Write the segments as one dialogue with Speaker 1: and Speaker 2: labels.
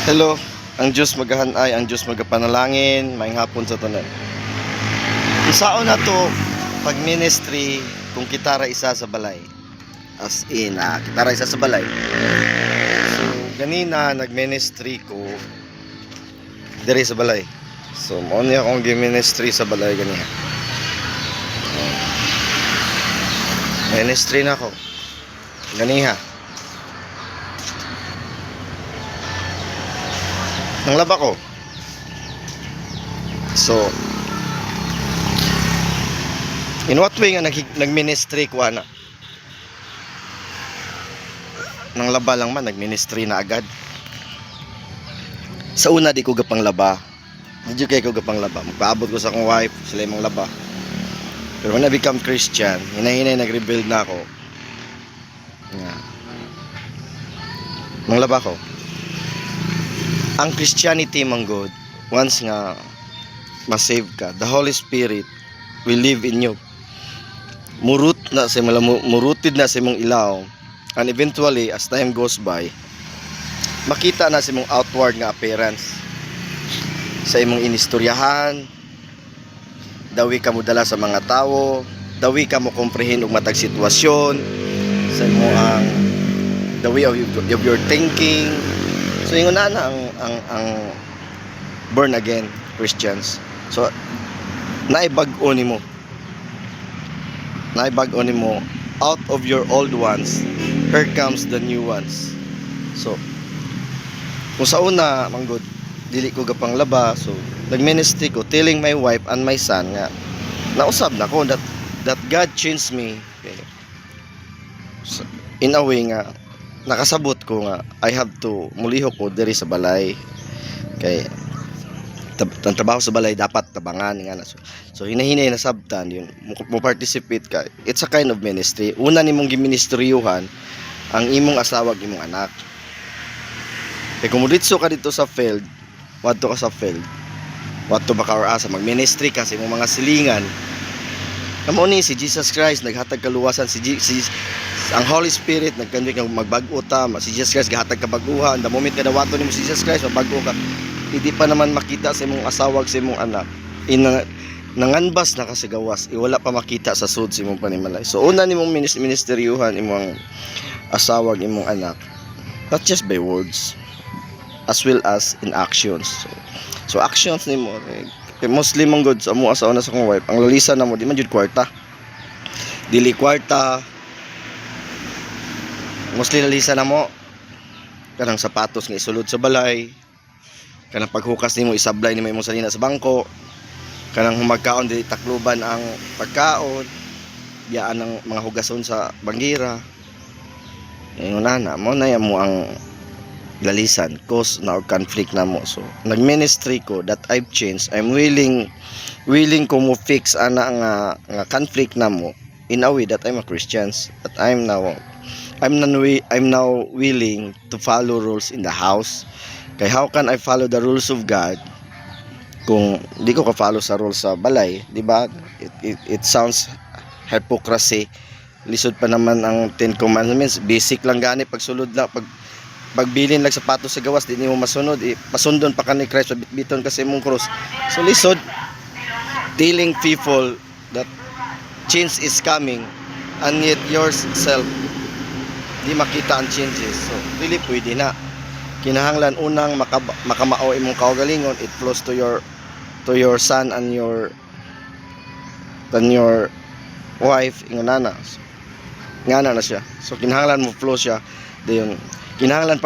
Speaker 1: Hello, ang Diyos magahanay, ang Diyos magapanalangin, maayong hapon sa tanan. Isaon na to pag ministry kung kitara isa sa balay. As in, kitara isa sa balay. So, ganina nag-ministry ko diri sa balay. So, mo niya akong gi-ministry sa balay ganiha. Ministry na ako. Ganiha. Nang laba ko. So, in what way nga nag-ministry ko ana? Nang laba lang man, nag-ministry na agad. Sa una, di ko gapang laba. Di kayo ko gapang laba. Magpaabot ko sa akong wife, sila yung laba. Pero when I become Christian, hinahinay nag-rebuild na ako. Nga. Nang laba ko. Ang Christianity man God, once nga ma-save ka, the Holy Spirit will live in you. Murutid na sa imong ilaw, and eventually as time goes by, makita na sa imong outward nga appearance, sa imong inistoryahan, dawi ka mo dala sa mga tao, dawi ka mo comprehend og matag sitwasyon, sa imong the way of your thinking. So ingon na ang born again Christians. So naibag-o nimo out of your old ones, here comes the new ones. So kung sa una manggod dili ko gapang laba, so nag-ministry ko telling my wife and my son nga nausab na ko that God changed me. Okay. So, in a way nga nakasabot ko nga I have to mulihok ko diri sa balay kay ang trabaho sa balay dapat tabangan nga na. So hinahinay na sabtan yun mo participate ka, it's a kind of ministry. Una nimong giministeryuhan ang imong asawa ug imong anak kay kung ditso ka dito sa field, wadto ka sa field, wadto baka or asa mag-ministry ka sa imong mga silingan. Kamo ni si Jesus Christ naghatag kaluwasan, ang Holy Spirit nagkandik kang magbag-o ta, si Jesus Christ gahatag ka baguhan. The moment ka dawato nimo si Jesus Christ mabag-o ka, hindi pa naman makita sa imong asawa sa imong anak, nanganbas na kasi gawas, wala pa makita sa sud sa imong panimalay. So una nimong ministeryuhan imong asawa imong anak, not just by words as well as in actions. So actions nimo kay mostly mong good sa amo asawa na sa kong wife, ang lalisa na mo di man jud kwarta, dili kwarta, mostly lalisa na mo kanang sapatos nga isulod sa balay, kanang paghukas nimo isablay nimo imong salina sa bangko, kanang humagkaon dili takluban ang pagkaon, biyaan ng mga hugason sa banggira. Ingon na mo na mo ang lalisan cause na or conflict na mo. So nag-ministry ko that I've changed. I'm willing ko mo fix ana nga conflict na mo in a way that I'm a Christian, that I'm now willing to follow rules in the house. Kay how can I follow the rules of God kung di ko ka-follow sa rules sa balay, di ba? It sounds hypocrisy. Lisod pa naman ang 10 commandments, basic lang gani, pagsulod lang, pagbilin lang sapatos sa gawas di nimo masunod, pasundon pa ka ni Christ, biton kasi mong cross. So lisod telling people that change is coming and yet yourself di makita ang changes. So really pwede na, kinahanglan unang makamao imong kaugalingon, it flows to your son and your wife. Ingana na siya. So kinahanglan mo flow siya dayon. Kinahanglan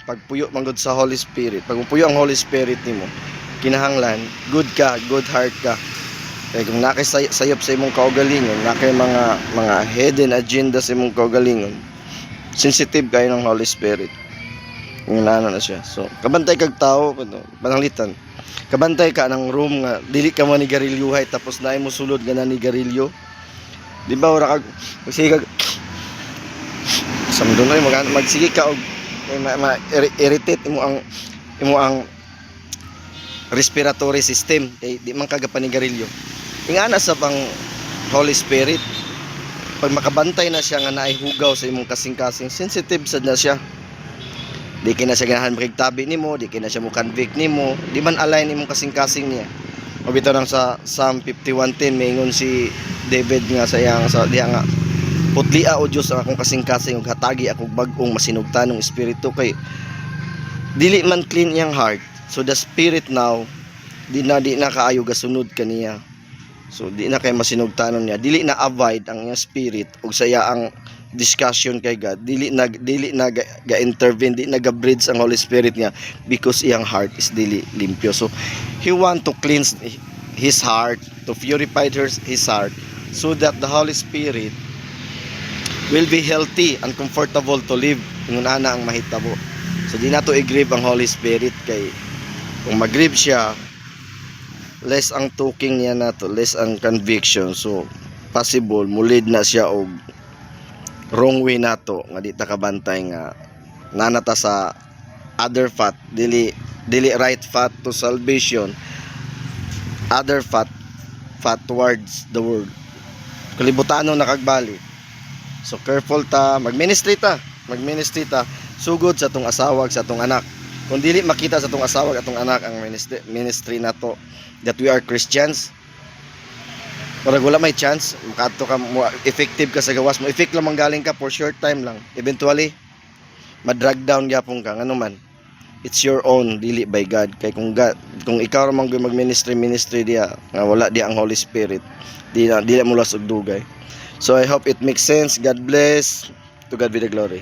Speaker 1: pag puyo manggod sa Holy Spirit, pag puyo ang Holy Spirit nimo, kinahanglan good heart ka. Kaya kung nakisayop sa imong kaugalingon, nakay mga hidden agenda sa imong kaugalingon, sensitive kayo ng Holy Spirit. Ngana na siya. So kabantay kag tao, pananglitan, kabantay ka ng room nga dili ka manigarilyuhay tapos naay mo sulod nga nanigarilyo, di ba? Ora kag magsigag samdon ay magsige ka og irritate imo ang respiratory system kay di man kaga panigarilyo. Ingana sa pang Holy Spirit, pag makabantay na siya nga naay hugaw sa imong kasing-kasing, sensitive sad na siya. Di kina siya ganahan tabi nimo, di kina siya mo convict nimo, di man align imong kasing-kasing niya. O bitaw nang sa Psalm 51:10 maingon si David nga sa iyang sa diha nga, putlia o Dios ang akong kasing-kasing ug hatagi akong bag-ong masinugtanong espiritu kay dili man clean iyang heart. So the spirit now di na kaayo gasunod kaniya. So di na kay masinugtanon niya, dili na avoid ang iyang spirit ug saya ang discussion kay God, dili na ga-intervene, di na ga-bridge ang Holy Spirit niya because iyang heart is dili limpyo. So he want to cleanse his heart, to purify his heart, so that the Holy Spirit will be healthy and comfortable to live ingon ana ang mahitabo. So di na to i-grieve ang Holy Spirit kay kung mag-grieve siya, less ang talking niya nato, less ang conviction. So possible mulid na siya og wrong way nato nga di ta kabantay nga nanata sa other path, dili right path to salvation, other path towards the world, kalibutano na kagbali. So careful ta, magministry ta sugod sa atong asawa sa atong anak. Kung dili makita sa atong asawa at atong anak ang ministry nato that we are Christians, parang wala may chance makaadto ka mo, effective ka sa gawas mo, effect lang manggaling ka for short time lang, eventually ma-drag down gyapon ka ngano man. It's your own, dili by God. Kay kung ikaw ra man mag-ministry diya nga wala di ang Holy Spirit, dili mo lasog dugay. So I hope it makes sense. God bless. To God be the glory.